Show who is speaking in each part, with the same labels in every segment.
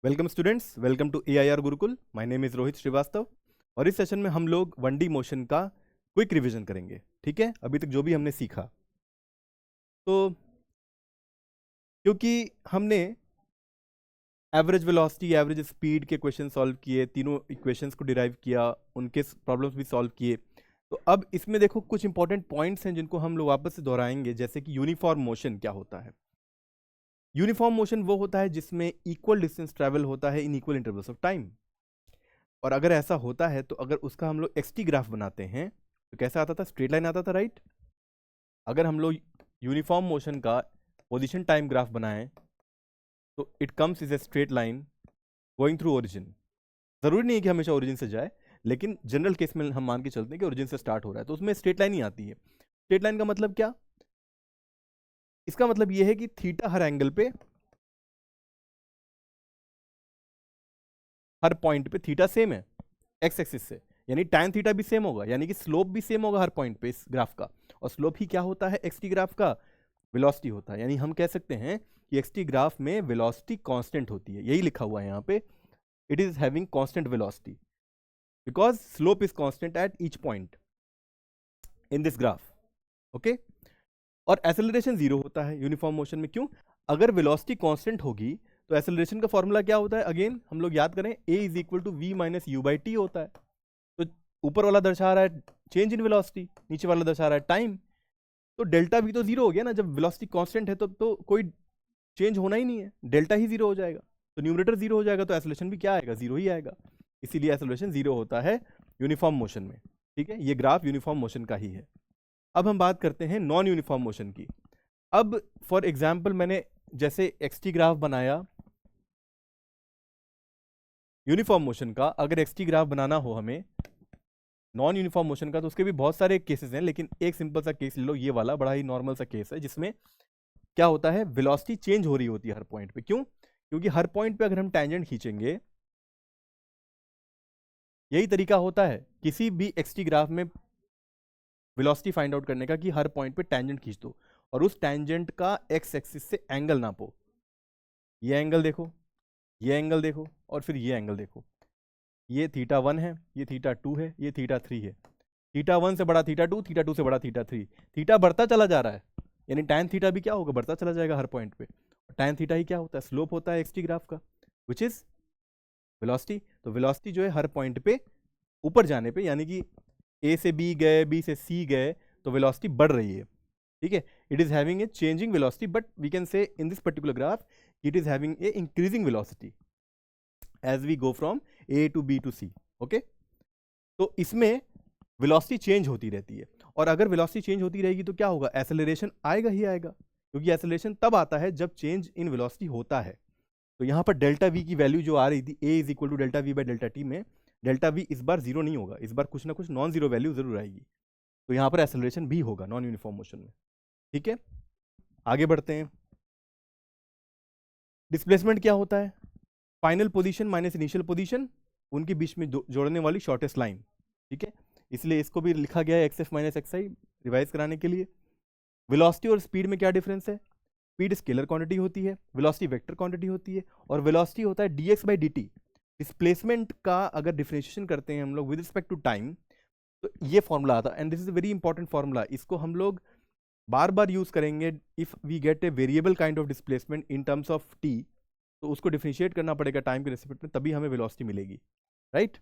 Speaker 1: Welcome students, welcome to AIR Gurukul. My name is Rohit Shrivastava और इस session में हम लोग 1D मोशन का क्विक रिवीजन करेंगे। ठीक है, अभी तक जो भी हमने सीखा, तो क्योंकि हमने एवरेज वेलोसिटी, एवरेज स्पीड के क्वेश्चन सॉल्व किए, तीनों इक्वेशंस को डिराइव किया, उनके प्रॉब्लम्स भी सॉल्व किए, तो अब इसमें देखो कुछ इंपॉर्टेंट पॉइंट्स हैं जिनको हम लोग वापस से दोहराएंगे। जैसे कि यूनिफॉर्म मोशन क्या होता है। यूनिफॉर्म मोशन वो होता है जिसमें इक्वल डिस्टेंस ट्रैवल होता है in equal intervals of time. और अगर ऐसा होता है तो अगर उसका हम लोग एक्सटी ग्राफ बनाते हैं तो कैसा आता था? स्ट्रेट लाइन आता था, राइट। अगर हम लोग यूनिफॉर्म मोशन का पोजीशन टाइम ग्राफ बनाएं तो it comes is a straight line going through origin. जरूरी नहीं है कि हमेशा ओरिजिन से जाए, लेकिन जनरल केस में हम मान के चलते हैं कि ओरिजिन से स्टार्ट हो रहा है तो उसमें स्ट्रेट लाइन ही आती है। स्ट्रेट लाइन का मतलब क्या? इसका मतलब यह है कि थीटा हर एंगल पे, हर पॉइंट पे थीटा सेम है एक्स एक्सिस से, यानी tan थीटा भी सेम होगा, यानी कि स्लोप भी सेम होगा हर पॉइंट पे इस ग्राफ का। और स्लोप ही क्या होता है एक्सटी ग्राफ का? वेलोसिटी होता है। यानी हम कह सकते हैं कि एक्सटी ग्राफ में वेलोसिटी कांस्टेंट होती है, यही लिखा हुआ है यहाँ पे, it is having constant velocity because slope is constant at each point in this graph. Okay, और एक्सेलरेशन जीरो होता है यूनिफॉर्म मोशन में। क्यों? अगर वेलोसिटी कांस्टेंट होगी तो एक्सेलरेशन का फॉर्मूला क्या होता है? अगेन हम लोग याद करें, a is equal to v minus u by t होता है। तो ऊपर वाला दर्शा रहा है चेंज इन वेलोसिटी, नीचे वाला दर्शा रहा है टाइम। तो डेल्टा भी तो जीरो हो गया ना, जब वेलोसिटी कांस्टेंट है तो कोई चेंज होना ही नहीं है, डेल्टा ही जीरो हो जाएगा, तो न्यूमरेटर जीरो हो जाएगा, तो एक्सेलरेशन भी क्या आएगा? जीरो ही आएगा। इसीलिए एक्सेलरेशन जीरो होता है यूनिफॉर्म मोशन में। ठीक है, ये ग्राफ यूनिफॉर्म मोशन का ही है। अब हम बात करते हैं नॉन यूनिफॉर्म मोशन की। अब फॉर एग्जाम्पल मैंने जैसे एक्सटी ग्राफ बनाया यूनिफॉर्म मोशन का, अगर एक्सटी ग्राफ बनाना हो हमें नॉन यूनिफॉर्म मोशन का तो उसके भी बहुत सारे केसेस हैं, लेकिन एक सिंपल सा केस ले लो, ये वाला बड़ा ही नॉर्मल सा केस है जिसमें क्या होता है, वेलोसिटी चेंज हो रही होती है हर पॉइंट पे। क्यों? क्योंकि हर पॉइंट पे अगर हम टैंजेंट खींचेंगे, यही तरीका होता है किसी भी एक्सटी ग्राफ में वेलोसिटी फाइंड आउट करने का कि हर पॉइंट पे टैंजेंट खींच दो और उस टैंजेंट का एक्स एक्सिस से एंगल नापो। ये एंगल देखो, ये एंगल देखो, और फिर ये एंगल देखो। ये थीटा 1 है, ये थीटा 2 है, ये थीटा 3 है। थीटा 1 से बड़ा थीटा 2, थीटा 2 से बड़ा थीटा 3। थीटा बढ़ता चला जा रहा है, यानी tan थीटा भी क्या होगा? बढ़ता चला जाएगा हर पॉइंट पे। tan थीटा ही क्या होता है? स्लोप होता है एक्सटी ग्राफ का, विच इज वेलोसिटी। तो वेलोसिटी जो है हर पॉइंट पे ऊपर जाने पे, यानी कि ए से बी गए, बी से सी गए, तो वेलोसिटी बढ़ रही है। ठीक है, it is having a changing velocity, but we can say in this particular graph it is having a increasing velocity as we go from A to B to C. Okay, तो इसमें velocity change होती रहती है, और अगर velocity change होती रहेगी तो क्या होगा? एक्सेलरेशन आएगा ही आएगा, क्योंकि एक्सेलरेशन तब आता है जब चेंज इन वेलोसिटी होता है। तो यहाँ पर डेल्टा वी की वैल्यू जो आ रही थी, a is equal to delta V by delta T, में डेल्टा वी इस बार जीरो नहीं होगा, इस बार कुछ ना कुछ नॉन जीरो वैल्यू जरूर आएगी। तो यहाँ पर एक्सेलरेशन भी होगा नॉन यूनिफॉर्म मोशन में। ठीक है, आगे बढ़ते हैं। डिस्प्लेसमेंट क्या होता है? Final position minus initial position, उनके बीच में जोड़ने वाली शॉर्टेस्ट लाइन। ठीक है, इसलिए इसको भी लिखा गया है एक्स एफ माइनस एक्स आई, रिवाइज कराने के लिए। वेलोसिटी और स्पीड में क्या डिफरेंस है? स्पीड स्केलर क्वांटिटी होती है, वेलोसिटी वेक्टर क्वांटिटी होती है, और वेलोसिटी होता है dx बाई dt। डिस्प्लेसमेंट का अगर डिफरेंशिएशन करते हैं हम लोग विद रिस्पेक्ट टू टाइम, तो ये फॉर्मूला आता है, and this is very important formula. इसको हम लोग बार बार यूज करेंगे if we get a variable kind of displacement in terms of t, तो उसको डिफरेंशिएट करना पड़ेगा टाइम के रिस्पेक्ट में, तभी हमें वेलोसिटी मिलेगी, राइट।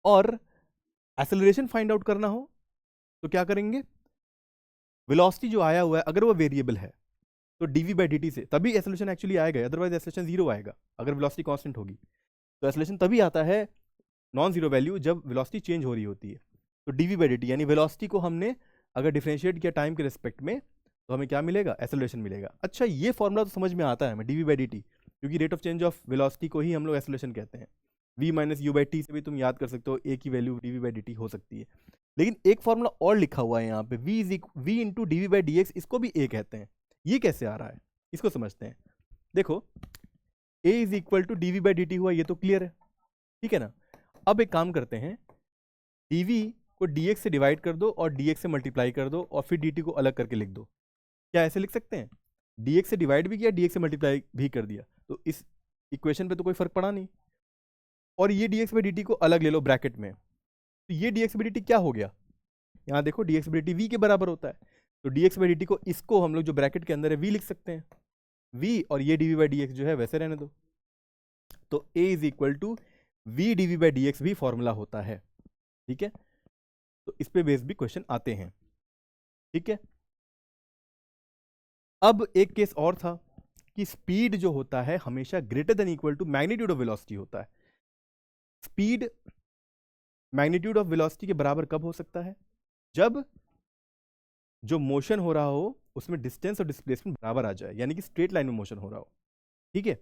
Speaker 1: और एक्सेलरेशन फाइंड आउट करना हो तो क्या करेंगे? वेलोसिटी जो आया हुआ है अगर वो वेरिएबल है तो dv बाई dt से, तभी एक्सेलरेशन एक्चुअली आएगा, अदरवाइज एक्सेलरेशन जीरो आएगा अगर वेलोसिटी कांस्टेंट होगी। तो एक्सेलरेशन तभी आता है नॉन जीरो वैल्यू जब वेलोसिटी चेंज हो रही होती है। तो dv बाई dt, यानी वेलोसिटी को हमने अगर डिफरेंशिएट किया टाइम के रिस्पेक्ट में तो हमें क्या मिलेगा? एक्सेलरेशन मिलेगा। अच्छा, ये फॉर्मूला तो समझ में आता है हमें, dv बाई dt, क्योंकि rate of change of velocity को ही हम लोग एक्सेलरेशन कहते हैं। v minus u by T से भी तुम याद कर सकते हो, a की वैल्यू dv बाई dt हो सकती है। लेकिन एक फॉर्मूला और लिखा हुआ है यहाँ पे, v into d v by d x, इसको भी a कहते हैं। ये कैसे आ रहा है, इसको समझते हैं। देखो, a is equal to d v by d t हुआ, ये तो क्लियर है, ठीक है ना। अब एक काम करते हैं, dv को dx से डिवाइड कर दो और dx से मल्टीप्लाई कर दो और फिर dt को अलग करके लिख दो। क्या ऐसे लिख सकते हैं? dx से डिवाइड भी किया, dx से मल्टीप्लाई भी कर दिया, तो इक्वेशन पे तो कोई फर्क पड़ा नहीं। और ये dx बाई dt को अलग ले लो ब्रैकेट में, तो ये dx बाई dt क्या हो गया, यहाँ देखो dx बाई dt v के बराबर होता है, तो dx बाई dt को इसको हम लोग जो ब्रैकेट के अंदर है v लिख सकते हैं, v, और ये dv बाई dx जो है वैसे रहने दो। तो a is equal to v dv by dx भी फॉर्मूला होता है, ठीक है। तो इस पे बेस भी क्वेश्चन आते हैं, ठीक है। अब एक केस और था कि स्पीड जो होता है हमेशा greater than equal to magnitude of velocity होता है। स्पीड मैग्नीट्यूड ऑफ वेलोसिटी के बराबर कब हो सकता है, जब जो मोशन हो रहा हो उसमें डिस्टेंस और डिस्प्लेसमेंट बराबर आ जाए, यानी कि स्ट्रेट लाइन में मोशन हो रहा हो, ठीक है।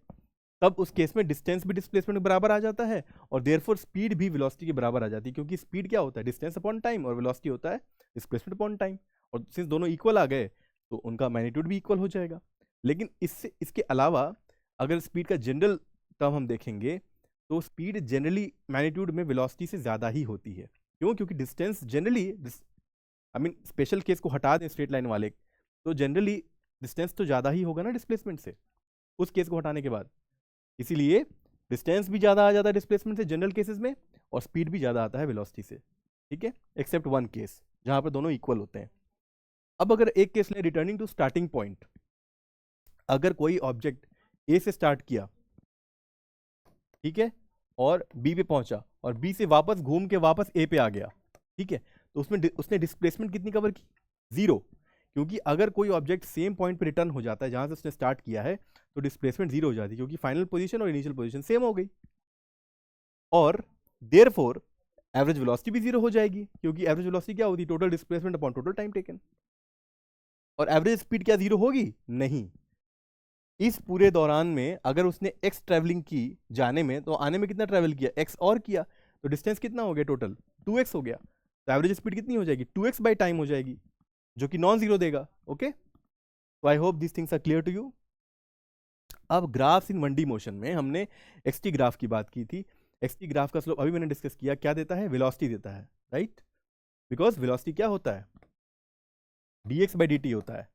Speaker 1: तब उस केस में डिस्टेंस भी डिस्प्लेसमेंट के बराबर आ जाता है और देयरफॉर स्पीड भी वेलोसिटी के बराबर आ जाती है, क्योंकि स्पीड क्या होता है, डिस्टेंस अपॉन टाइम, और वेलोसिटी होता है डिस्प्लेसमेंट अपॉन टाइम। और सिंस दोनों इक्वल आ गए तो उनका मैग्नीट्यूड भी इक्वल हो जाएगा। लेकिन इसके अलावा अगर स्पीड का जनरल टर्म हम देखेंगे तो स्पीड जनरली मैग्नीट्यूड में वेलोसिटी से ज़्यादा ही होती है। क्यों, क्योंकि distance generally, I mean special case को हटा दें स्ट्रेट लाइन वाले, तो जनरली डिस्टेंस तो ज़्यादा ही होगा ना डिस्प्लेसमेंट से, उस केस को हटाने के बाद। इसीलिए डिस्टेंस भी ज़्यादा आ जाता है डिस्प्लेसमेंट से जनरल केसेस में, और स्पीड भी ज़्यादा आता है वेलोसिटी से, ठीक है, एक्सेप्ट वन केस जहाँ पर दोनों इक्वल होते हैं। अब अगर एक केस ले, रिटर्निंग टू स्टार्टिंग पॉइंट, अगर कोई ऑब्जेक्ट ए से स्टार्ट किया, ठीक है, और बी पे पहुंचा, और बी से वापस घूम के वापस ए पे आ गया, ठीक है, तो उसमें उसने डिस्प्लेसमेंट कितनी कवर की, 0, क्योंकि अगर कोई ऑब्जेक्ट सेम पॉइंट पे रिटर्न हो जाता है जहां से उसने स्टार्ट किया है तो डिस्प्लेसमेंट 0 हो जाती है, क्योंकि फाइनल पोजीशन और इनिशियल पोजीशन सेम हो गई। और देयरफॉर एवरेज वेलोसिटी भी 0 हो जाएगी, क्योंकि एवरेज वेलोसिटी क्या होती है, total displacement upon total time taken. और एवरेज स्पीड क्या 0 होगी, नहीं। इस पूरे दौरान में अगर उसने x ट्रैवलिंग की जाने में, तो आने में कितना ट्रैवल किया, x और किया, तो डिस्टेंस कितना हो गया, टोटल 2x हो गया। तो एवरेज स्पीड कितनी हो जाएगी, 2x बाई टाइम हो जाएगी, जो कि नॉन जीरो देगा। ओके, तो I hope this things are clear to you. अब ग्राफ्स इन 1D मोशन में हमने xt ग्राफ की बात की थी। xt ग्राफ का स्लोप अभी मैंने डिस्कस किया, क्या देता है, वेलोसिटी देता है, राइट, बिकॉज वेलोसिटी क्या होता है, dx बाई dt होता है।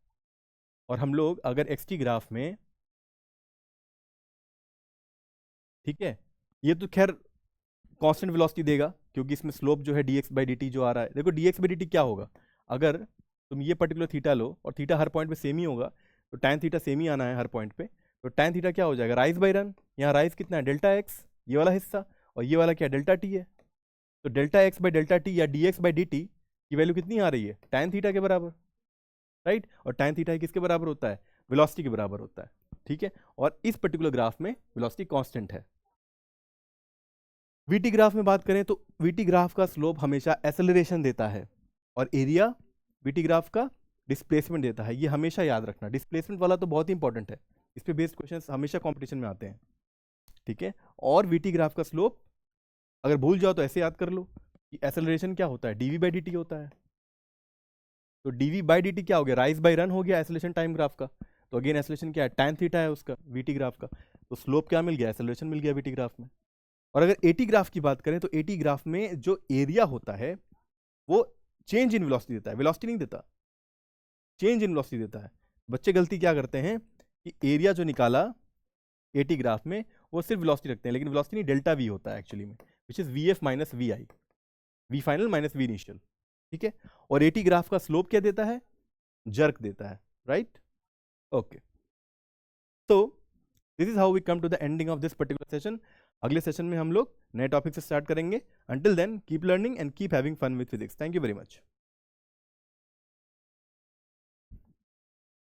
Speaker 1: और हम लोग अगर xt ग्राफ में, ठीक है, ये तो खैर कांस्टेंट वेलोसिटी देगा, क्योंकि इसमें स्लोप जो है dx बाई dt जो आ रहा है, देखो dx बाई dt क्या होगा, अगर तुम ये पर्टिकुलर थीटा लो और थीटा हर पॉइंट पे सेम ही होगा, तो tan थीटा सेम ही आना है हर पॉइंट पे, तो tan थीटा क्या हो जाएगा, राइज बाई रन। यहाँ राइज कितना है, डेल्टा एक्स, ये वाला हिस्सा, और ये वाला क्या, डेल्टा टी है। तो delta x by delta T या dx बाई dt की वैल्यू कितनी आ रही है, tan थीटा के बराबर, राइट। और tan थीटा किसके बराबर होता है, वेलोसिटी के बराबर होता है, ठीक है। और इस पर्टिकुलर ग्राफ में वेलोसिटी कांस्टेंट है। वीटी ग्राफ में बात करें तो वीटी ग्राफ का स्लोप हमेशा एक्सेलरेशन देता है, और एरिया वीटी ग्राफ का डिस्प्लेसमेंट देता है। ये हमेशा याद रखना, डिस्प्लेसमेंट वाला तो बहुत ही इंपॉर्टेंट है, इस पे बेस्ड क्वेश्चंस हमेशा कंपटीशन में आते हैं, ठीक है। और वीटी ग्राफ का स्लोप अगर भूल जाओ तो ऐसे याद कर लो कि एक्सेलरेशन क्या होता है, डीवी बाई डी होता है। तो डीवी बाई डी क्या हो गया, राइज बाई रन हो गया एक्सेलरेशन टाइम ग्राफ का। तो अगेन एक्सेलरेशन क्या है, tan थीटा है उसका वीटी ग्राफ का, तो स्लोप क्या मिल गया, एक्सेलरेशन मिल गया वीटी ग्राफ में। और अगर एटी ग्राफ की बात करें तो एटी ग्राफ में जो एरिया होता है वो चेंज इन वेलोसिटी देता है, वेलोसिटी नहीं देता, चेंज इन वेलोसिटी देता है। बच्चे गलती क्या करते हैं कि एरिया जो निकाला एटी ग्राफ में वो सिर्फ वेलोसिटी रखते हैं, लेकिन वेलोसिटी नहीं, डेल्टा वी होता है एक्चुअली में, which is v f minus v i, v final minus v initial, ठीक है। और एटी ग्राफ का स्लोप क्या देता है, जर्क देता है, राइट। ओके, तो this is how we come to the ending of this particular session. अगले सेशन में हम लोग नए टॉपिक से स्टार्ट करेंगे। Until then keep learning and keep having fun with physics. Thank you very much.